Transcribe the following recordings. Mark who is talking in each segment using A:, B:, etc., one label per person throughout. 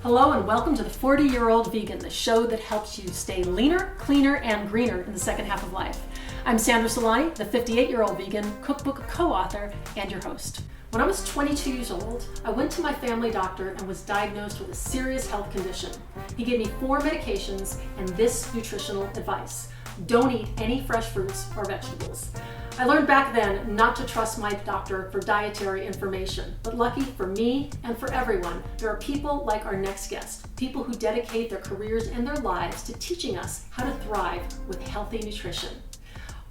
A: Hello and welcome to the 40-Year-Old Vegan, the show that helps you stay leaner, cleaner, and greener in the second half of life. I'm Sandra Solani, the 58-year-old vegan, cookbook co-author, and your host. When I was 22 years old, I went to my family doctor and was diagnosed with a serious health condition. He gave me 4 medications and this nutritional advice: don't eat any fresh fruits or vegetables. I learned back then not to trust my doctor for dietary information, but lucky for me and for everyone, there are people like our next guest, people who dedicate their careers and their lives to teaching us how to thrive with healthy nutrition.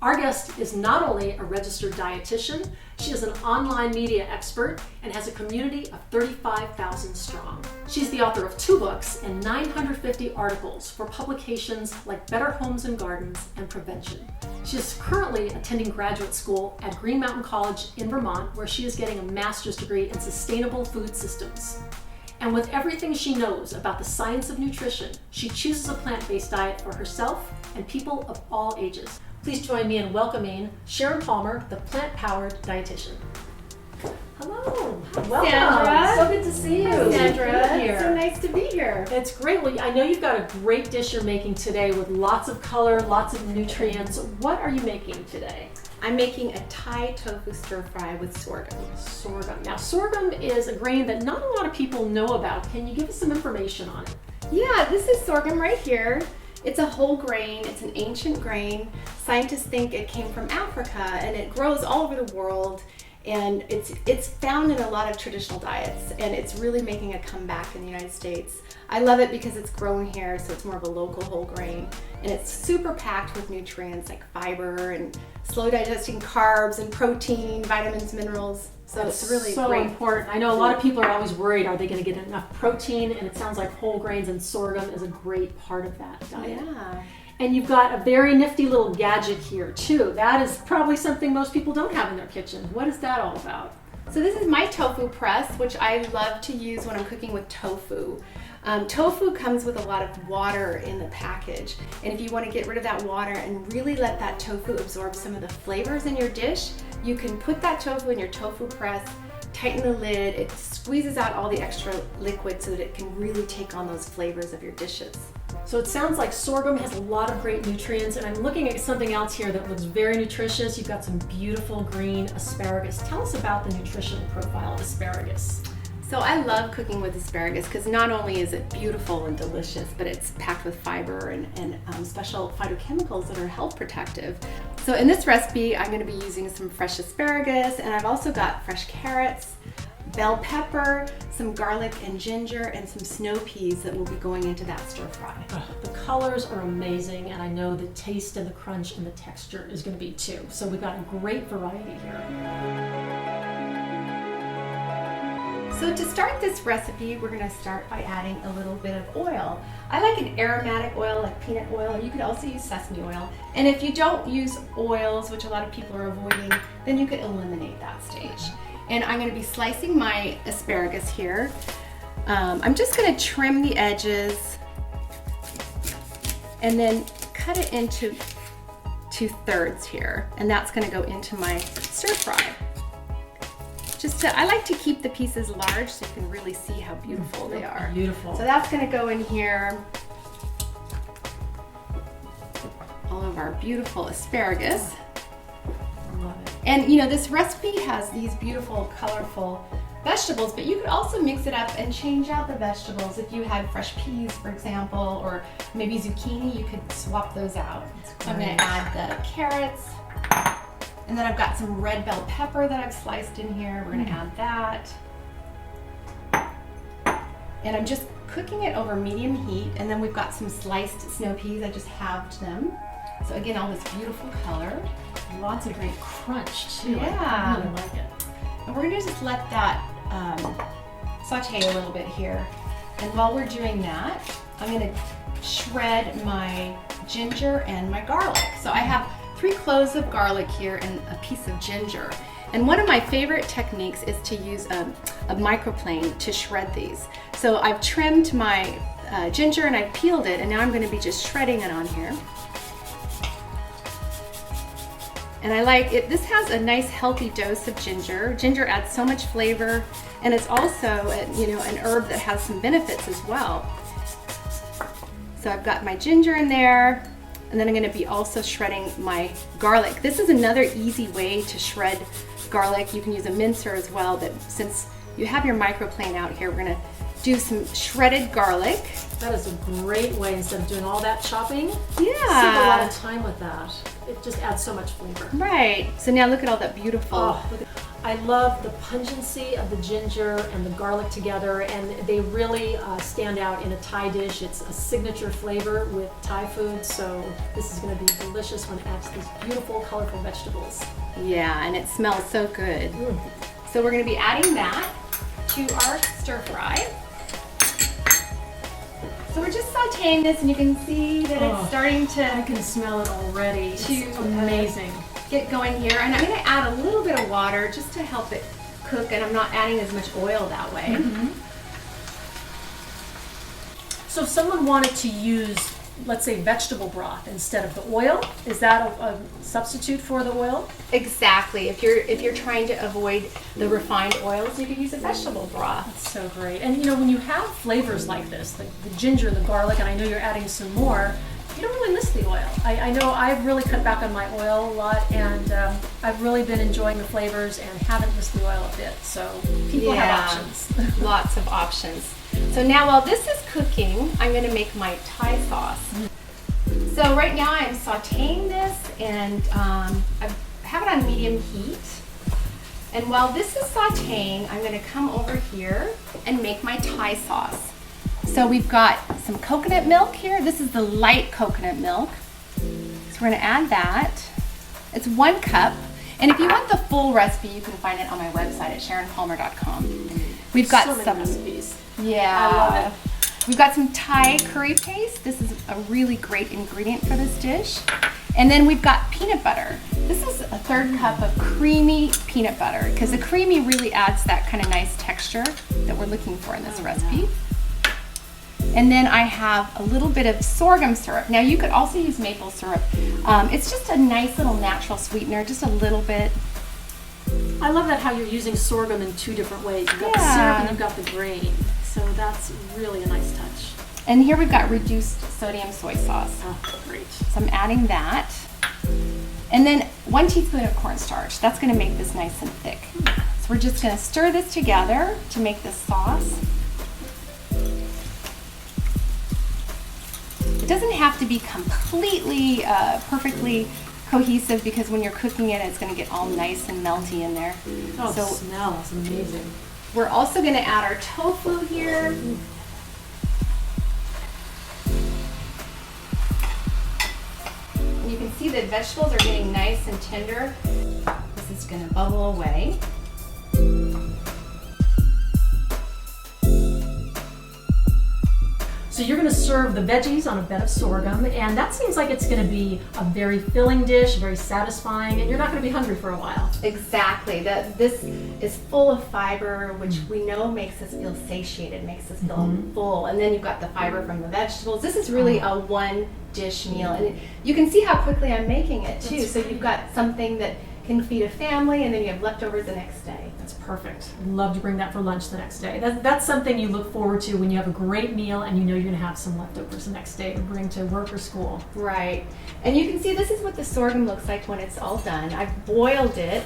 A: Our guest is not only a registered dietitian, she is an online media expert and has a community of 35,000 strong. She's the author of 2 books and 950 articles for publications like Better Homes and Gardens and Prevention. She is currently attending graduate school at Green Mountain College in Vermont, where she is getting a master's degree in sustainable food systems. And with everything she knows about the science of nutrition, she chooses a plant-based diet for herself and people of all ages. Please join me in welcoming Sharon Palmer, the plant-powered dietitian. Hello. Welcome.
B: Sandra.
A: So good to see you.
B: Hi, Sandra.
A: Here.
B: It's so nice to be here.
A: It's great. Well, I know you've got a great dish you're making today with lots of color, lots of nutrients. What are you making today?
B: I'm making a Thai tofu stir fry with sorghum.
A: Sorghum. Now, sorghum is a grain that not a lot of people know about. Can you give us some information on it?
B: Yeah, this is sorghum right here. It's a whole grain. It's an ancient grain. Scientists think it came from Africa, and it grows all over the world. And it's found in a lot of traditional diets, and it's really making a comeback in the United States. I love it because it's grown here, so it's more of a local whole grain, and it's super packed with nutrients like fiber and slow digesting carbs and protein, vitamins, minerals. So it's really
A: so
B: great.
A: important. I know a lot of people are always worried, are they going to get enough protein? And it sounds like whole grains and sorghum is a great part of that diet.
B: Yeah.
A: And you've got a very nifty little gadget here too. That is probably something most people don't have in their kitchen. What is that all about?
B: So this is my tofu press, which I love to use when I'm cooking with tofu. Tofu comes with a lot of water in the package, and if you want to get rid of that water and really let that tofu absorb some of the flavors in your dish, you can put that tofu in your tofu press, tighten the lid, it squeezes out all the extra liquid so that it can really take on those flavors of your dishes.
A: So it sounds like sorghum has a lot of great nutrients, and I'm looking at something else here that looks very nutritious. You've got some beautiful green asparagus. Tell us about the nutritional profile of asparagus.
B: So I love cooking with asparagus because not only is it beautiful and delicious, but it's packed with fiber and special phytochemicals that are health protective. So in this recipe, I'm going to be using some fresh asparagus, and I've also got fresh carrots, bell pepper, some garlic and ginger, and some snow peas that will be going into that stir fry.
A: The colors are amazing, and I know the taste and the crunch and the texture is going to be too. So we've got a great variety here.
B: So to start this recipe, we're going to start by adding a little bit of oil. I like an aromatic oil like peanut oil, or you could also use sesame oil. And if you don't use oils, which a lot of people are avoiding, then you could eliminate that stage. And I'm going to be slicing my asparagus here. I'm just going to trim the edges and then cut it into 2/3 here. And that's going to go into my stir fry. I like to keep the pieces large so you can really see how beautiful they are.
A: Beautiful.
B: So that's going to go in here. All of our beautiful asparagus.
A: I love it.
B: And you know, this recipe has these beautiful, colorful vegetables, but you could also mix it up and change out the vegetables. If you had fresh peas, for example, or maybe zucchini, you could swap those out. So I'm going to add the carrots. And then I've got some red bell pepper that I've sliced in here. We're going to add that. And I'm just cooking it over medium heat. And then we've got some sliced snow peas. I just halved them. So again, all this beautiful color.
A: Lots of great crunch too.
B: Yeah.
A: I really like it.
B: And we're going to just let that saute a little bit here. And while we're doing that, I'm going to shred my ginger and my garlic. So I have 3 cloves of garlic here and a piece of ginger. And one of my favorite techniques is to use a microplane to shred these. So I've trimmed my ginger and I've peeled it, and now I'm going to be just shredding it on here. And I like it. This has a nice healthy dose of ginger. Ginger adds so much flavor, and it's also an herb that has some benefits as well. So I've got my ginger in there, and then I'm going to be also shredding my garlic. This is another easy way to shred garlic. You can use a mincer as well, but since you have your microplane out here, we're going to do some shredded garlic.
A: That is a great way, instead of doing all that chopping.
B: Yeah.
A: Save a lot of time with that. It just adds so much flavor.
B: Right. So now look at all that beautiful.
A: Oh, look at, I love the pungency of the ginger and the garlic together, and they really stand out in a Thai dish. It's a signature flavor with Thai food, so this is going to be delicious when it adds these beautiful, colorful vegetables.
B: Yeah, and it smells so good. So we're going to be adding that to our stir fry. So we're just sauteing this, and you can see that it's starting to.
A: I can smell it already. It's amazing.
B: Get going here, and I'm going to add a little bit of water just to help it cook, and I'm not adding as much oil that way.
A: So if someone wanted to use, let's say, vegetable broth instead of the oil, is that a substitute for the oil?
B: Exactly. If you're trying to avoid the refined oils, you could use a vegetable broth.
A: That's so great. And when you have flavors like this, like the ginger, the garlic, and I know you're adding some more, you don't really miss the oil. I know I've really cut back on my oil a lot, and I've really been enjoying the flavors and haven't missed the oil a bit. So people have options.
B: Lots of options. So now while this is cooking, I'm going to make my Thai sauce. So right now I'm sauteing this, and I have it on medium heat. And while this is sauteing, I'm going to come over here and make my Thai sauce. So we've got some coconut milk here. This is the light coconut milk. So we're going to add that. It's 1 cup. And if you want the full recipe, you can find it on my website at SharonPalmer.com. We've got
A: so many recipes.
B: Yeah.
A: I love it.
B: We've got some Thai curry paste. This is a really great ingredient for this dish. And then we've got peanut butter. This is a 1/3 cup of creamy peanut butter, because the creamy really adds that kind of nice texture that we're looking for in this recipe. And then I have a little bit of sorghum syrup. Now you could also use maple syrup. It's just a nice little natural sweetener, just a little bit.
A: I love that how you're using sorghum in 2 different ways. You've got the syrup and you've got the grain. So that's really a nice touch.
B: And here we've got reduced sodium soy sauce.
A: Oh, great.
B: So I'm adding that. And then 1 teaspoon of cornstarch. That's going to make this nice and thick. So we're just going to stir this together to make this sauce. It doesn't have to be completely, perfectly cohesive, because when you're cooking it, it's going to get all nice and melty in there.
A: Oh, so, the smell is amazing.
B: We're also going to add our tofu here. And you can see the vegetables are getting nice and tender. This is going to bubble away.
A: So you're going to serve the veggies on a bed of sorghum, and that seems like it's going to be a very filling dish, very satisfying, and you're not going to be hungry for a while.
B: Exactly. This is full of fiber, which we know makes us feel satiated, makes us feel full. And then you've got the fiber from the vegetables. This is really a one-dish meal, and you can see how quickly I'm making it too. So you've got something that can feed a family, and then you have leftovers the next day.
A: That's perfect. I'd love to bring that for lunch the next day. That's something you look forward to when you have a great meal and you know you're going to have some leftovers the next day to bring to work or school.
B: Right. And you can see this is what the sorghum looks like when it's all done. I've boiled it.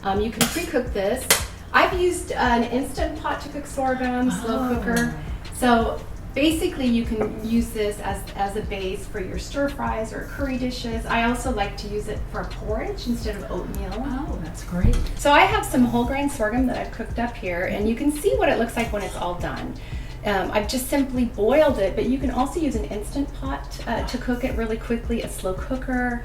B: You can pre-cook this. I've used an Instant Pot to cook sorghum, slow cooker. So basically you can use this as a base for your stir fries or curry dishes. I also like to use it for a porridge instead of oatmeal.
A: Oh, that's great.
B: So I have some whole grain sorghum that I've cooked up here, and you can see what it looks like when it's all done. I've just simply boiled it, but you can also use an Instant Pot to cook it really quickly, a slow cooker.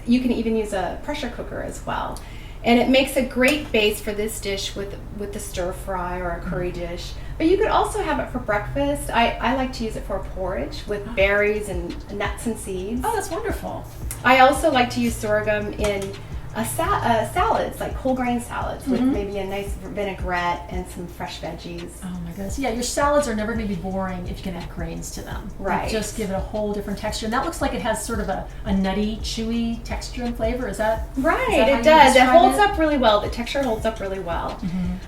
B: You can even use a pressure cooker as well. And it makes a great base for this dish with the stir fry or a curry dish. But you could also have it for breakfast. I like to use it for a porridge with berries and nuts and seeds.
A: Oh, that's wonderful.
B: I also like to use sorghum in Salads, like whole grain salads with maybe a nice vinaigrette and some fresh veggies.
A: Oh my goodness. Yeah, your salads are never going to be boring if you can add grains to them.
B: Right.
A: They just give it a whole different texture. And that looks like it has sort of a nutty, chewy texture and flavor. Is that
B: right?
A: It
B: does. It holds up really well. The texture holds up really well.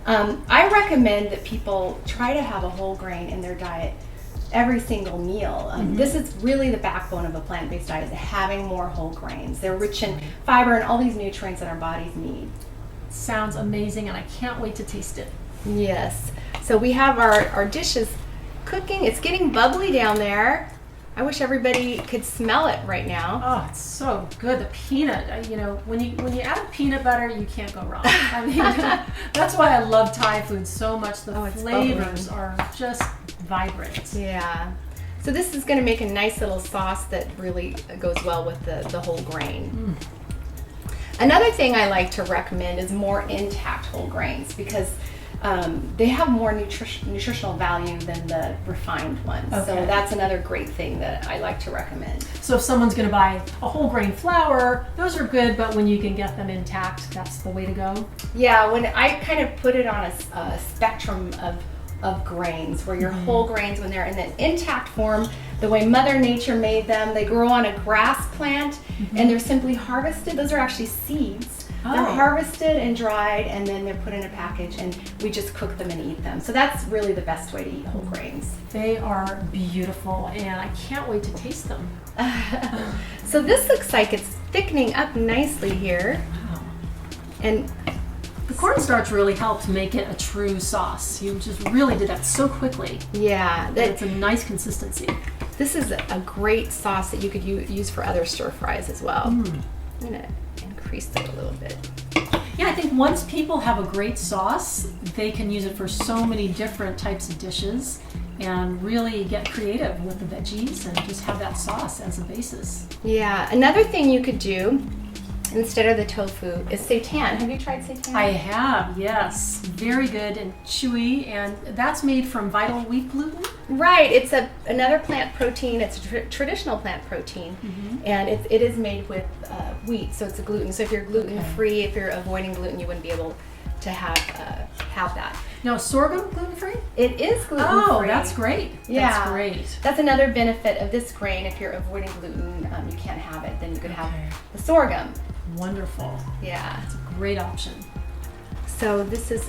B: I recommend that people try to have a whole grain in their diet every single meal. This is really the backbone of a plant-based diet, is having more whole grains. They're rich in fiber and all these nutrients that our bodies need.
A: Sounds amazing, and I can't wait to taste it.
B: Yes. So we have our dishes cooking. It's getting bubbly down there. I wish everybody could smell it right now.
A: Oh, it's so good. The peanut, when you add peanut butter, you can't go wrong. I mean, that's why I love Thai food so much. The flavors are just vibrant.
B: Yeah. So this is going to make a nice little sauce that really goes well with the whole grain. Another thing I like to recommend is more intact whole grains, because they have more nutritional value than the refined ones.
A: Okay.
B: So that's another great thing that I like to recommend.
A: So if someone's going to buy a whole grain flour, those are good, but when you can get them intact, that's the way to go?
B: Yeah, when I kind of put it on a spectrum of grains, where your whole grains, when they're in an intact form, the way Mother Nature made them, they grow on a grass plant and they're simply harvested. Those are actually seeds. They're harvested and dried, and then they're put in a package, and we just cook them and eat them. So that's really the best way to eat whole grains.
A: They are beautiful, and I can't wait to taste them.
B: So this looks like it's thickening up nicely here.
A: Wow.
B: And
A: the cornstarch really helped make it a true sauce. You just really did that so quickly.
B: yeah,
A: It's a nice consistency.
B: this is a great sauce that you could use for other stir fries as well. I'm gonna increase that a little bit.
A: Yeah, I think once people have a great sauce, they can use it for so many different types of dishes and really get creative with the veggies and just have that sauce as a basis.
B: Yeah, another thing you could do instead of the tofu is seitan. Have you tried seitan?
A: I have, yes. Very good and chewy, and that's made from vital wheat gluten.
B: Right, it's another plant protein. It's a traditional plant protein, and it is made with wheat, so it's a gluten. So if you're gluten free, if you're avoiding gluten, you wouldn't be able to have that.
A: Now, sorghum gluten-free?
B: It is gluten free.
A: Oh, that's great.
B: Yeah.
A: That's great.
B: That's another benefit of this grain. If you're avoiding gluten, you can't have it. Then you could have the sorghum.
A: Wonderful.
B: Yeah.
A: It's a great option.
B: So this is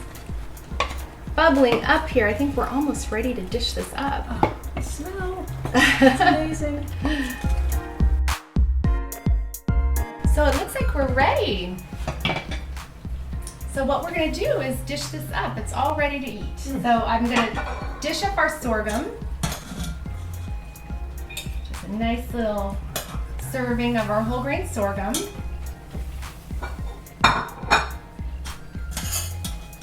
B: bubbling up here. I think we're almost ready to dish this up.
A: Oh, smell. It's amazing.
B: So it looks like we're ready. So what we're going to do is dish this up. It's all ready to eat. So I'm going to dish up our sorghum. Just a nice little serving of our whole grain sorghum.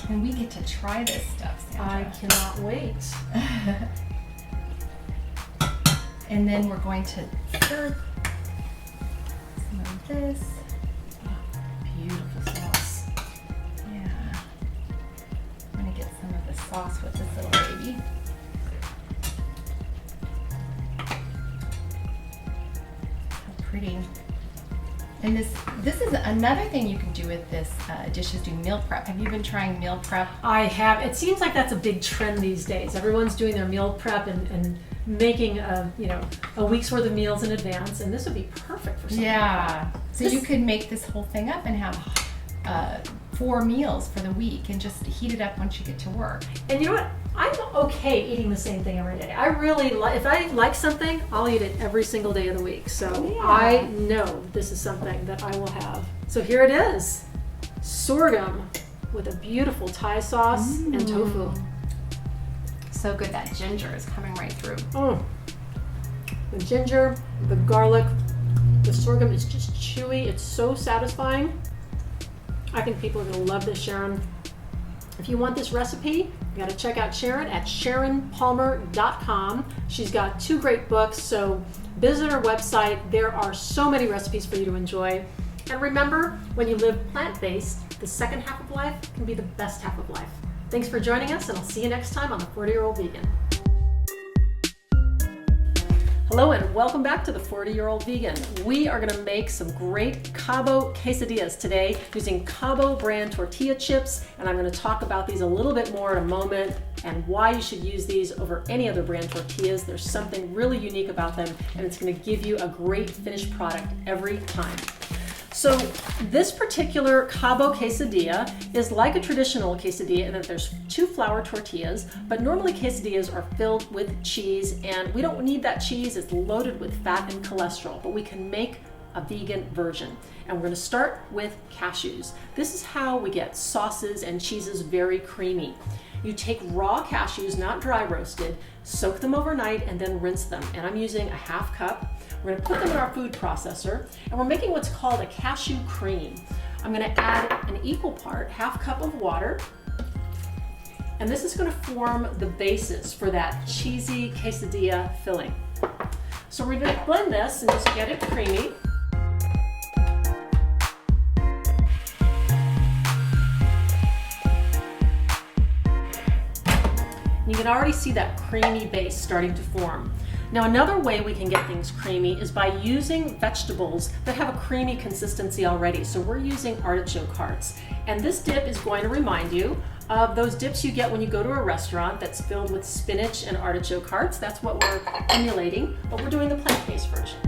B: And we get to try this stuff, Sandra.
A: I cannot wait.
B: And then we're going to serve some of this.
A: Beautiful sauce.
B: Yeah. I'm going to get some of the sauce with this little baby. How pretty. And this is another thing you can do with this dish, is do meal prep. Have you been trying meal prep?
A: I have. It seems like that's a big trend these days. Everyone's doing their meal prep and making a week's worth of meals in advance, and this would be perfect for something like that.
B: So you could make this whole thing up and have 4 meals for the week and just heat it up once you get to work.
A: And you know what? I'm okay eating the same thing every day. I really if I like something, I'll eat it every single day of the week. So I know this is something that I will have. So here it is. Sorghum with a beautiful Thai sauce and tofu.
B: So good. That ginger is coming right through.
A: The ginger, the garlic, the sorghum is just chewy. It's so satisfying. I think people are going to love this, Sharon. If you want this recipe, you got to check out Sharon at SharonPalmer.com. She's got 2 great books, so visit her website. There are so many recipes for you to enjoy. And remember, when you live plant-based, the second half of life can be the best half of life. Thanks for joining us, and I'll see you next time on The 40-Year-Old Vegan. Hello and welcome back to the 40-Year-Old Vegan. We are going to make some great Cabo quesadillas today using Cabo brand tortilla chips, and I'm going to talk about these a little bit more in a moment and why you should use these over any other brand tortillas. There's something really unique about them, and it's going to give you a great finished product every time. So this particular Cabo quesadilla is like a traditional quesadilla in that there's 2 flour tortillas, but normally quesadillas are filled with cheese, and we don't need that cheese. It's loaded with fat and cholesterol, but we can make a vegan version. And we're going to start with cashews. This is how we get sauces and cheeses very creamy. You take raw cashews, not dry roasted, soak them overnight, and then rinse them. And I'm using a half cup. We're going to put them in our food processor, and we're making what's called a cashew cream. I'm going to add an equal part, half cup of water, and this is going to form the basis for that cheesy quesadilla filling. So we're going to blend this and just get it creamy. You can already see that creamy base starting to form. Now another way we can get things creamy is by using vegetables that have a creamy consistency already. So we're using artichoke hearts. And this dip is going to remind you of those dips you get when you go to a restaurant that's filled with spinach and artichoke hearts. That's what we're emulating, but we're doing the plant-based version.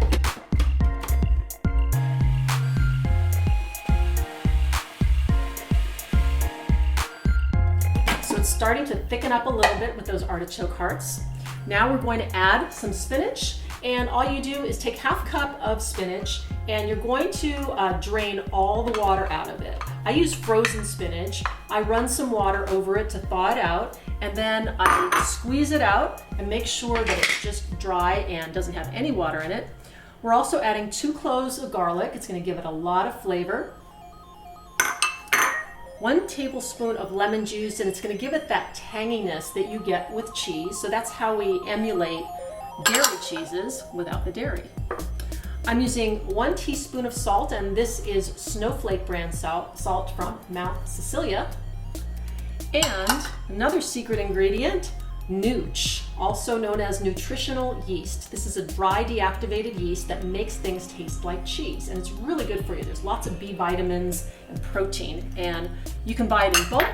A: Starting to thicken up a little bit with those artichoke hearts. Now we're going to add some spinach, and all you do is take half cup of spinach and you're going to drain all the water out of it. I use frozen spinach. I run some water over it to thaw it out, and then I squeeze it out and make sure that it's just dry and doesn't have any water in it. We're also adding 2 cloves of garlic. It's going to give it a lot of flavor. 1 tablespoon of lemon juice, and it's going to give it that tanginess that you get with cheese. So that's how we emulate dairy cheeses without the dairy. I'm using 1 teaspoon of salt, and this is Snowflake brand salt from Mount Cecilia. And another secret ingredient, Nooch, also known as nutritional yeast. This is a dry deactivated yeast that makes things taste like cheese, and it's really good for you. There's lots of B vitamins and protein, and you can buy it in bulk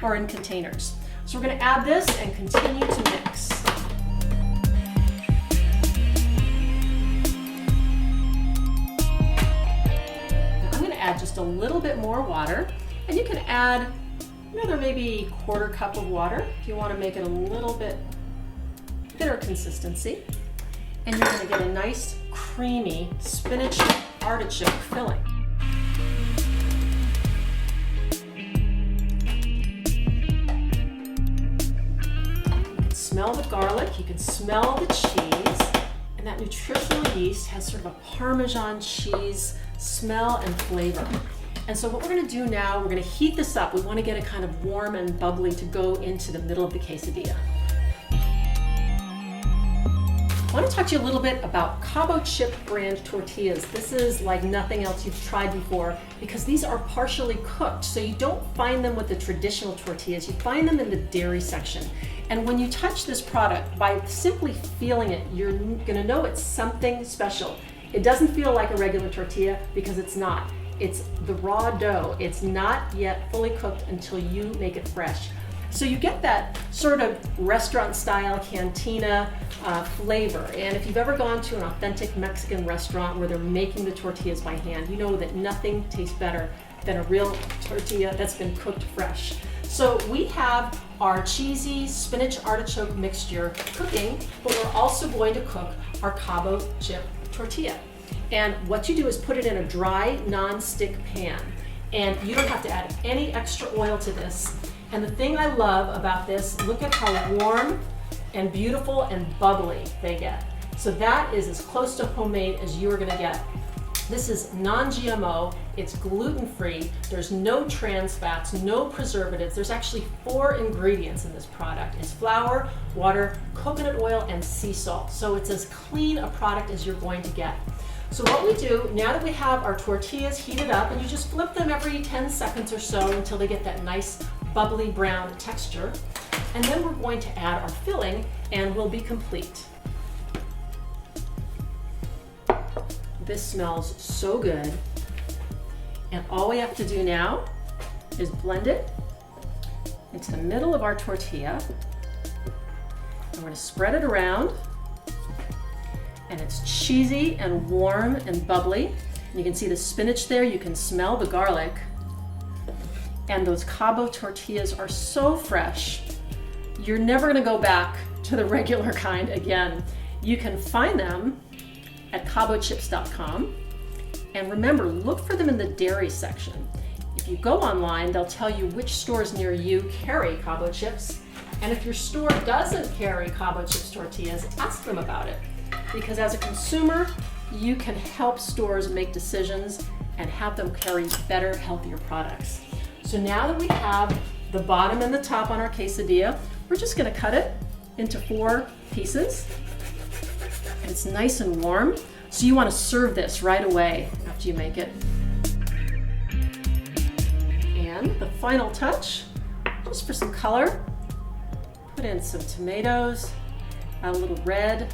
A: or in containers. So we're going to add this and continue to mix. Now I'm going to add just a little bit more water, and you can add another maybe 1/4 cup of water if you want to make it a little bit thinner consistency. And you're going to get a nice creamy spinach artichoke filling. You can smell the garlic, you can smell the cheese, and that nutritional yeast has sort of a Parmesan cheese smell and flavor. And so what we're going to do now, we're going to heat this up. We want to get it kind of warm and bubbly to go into the middle of the quesadilla. I want to talk to you a little bit about Cabo chip brand tortillas. This is like nothing else you've tried before because these are partially cooked. So you don't find them with the traditional tortillas. You find them in the dairy section. And when you touch this product, by simply feeling it, you're going to know it's something special. It doesn't feel like a regular tortilla because it's not. It's the raw dough. It's not yet fully cooked until you make it fresh. So you get that sort of restaurant style cantina flavor. And if you've ever gone to an authentic Mexican restaurant where they're making the tortillas by hand, you know that nothing tastes better than a real tortilla that's been cooked fresh. So we have our cheesy spinach artichoke mixture cooking, but we're also going to cook our Cabo chip tortilla. And what you do is put it in a dry, non-stick pan. And you don't have to add any extra oil to this. And the thing I love about this, look at how warm and beautiful and bubbly they get. So that is as close to homemade as you are going to get. This is non-GMO, it's gluten-free, there's no trans fats, no preservatives. There's actually 4 ingredients in this product. It's flour, water, coconut oil, and sea salt. So it's as clean a product as you're going to get. So what we do, now that we have our tortillas heated up, and you just flip them every 10 seconds or so until they get that nice bubbly brown texture. And then we're going to add our filling and we'll be complete. This smells so good. And all we have to do now is blend it into the middle of our tortilla. And we're gonna spread it around. And it's cheesy and warm and bubbly. You can see the spinach there, you can smell the garlic. And those Cabo tortillas are so fresh. You're never gonna go back to the regular kind again. You can find them at cabochips.com. And remember, look for them in the dairy section. If you go online, they'll tell you which stores near you carry Cabo chips. And if your store doesn't carry Cabo chips tortillas, ask them about it. Because as a consumer, you can help stores make decisions and have them carry better, healthier products. So now that we have the bottom and the top on our quesadilla, we're just gonna cut it into 4 pieces. And it's nice and warm. So you wanna serve this right away after you make it. And the final touch, just for some color, put in some tomatoes, add a little red,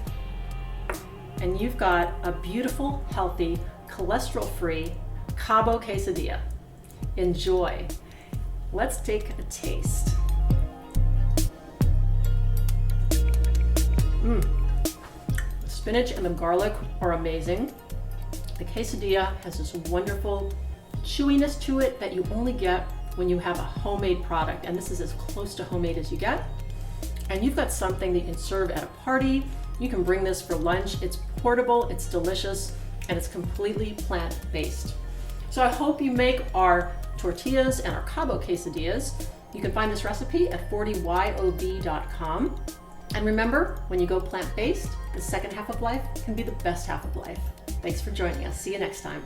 A: and you've got a beautiful, healthy, cholesterol-free Cabo quesadilla. Enjoy. Let's take a taste. The spinach and the garlic are amazing. The quesadilla has this wonderful chewiness to it that you only get when you have a homemade product, and this is as close to homemade as you get. And you've got something that you can serve at a party. You can bring this for lunch. It's portable, it's delicious, and it's completely plant-based. So I hope you make our tortillas and our Cabo quesadillas. You can find this recipe at 40yob.com. And remember, when you go plant-based, the second half of life can be the best half of life. Thanks for joining us. See you next time.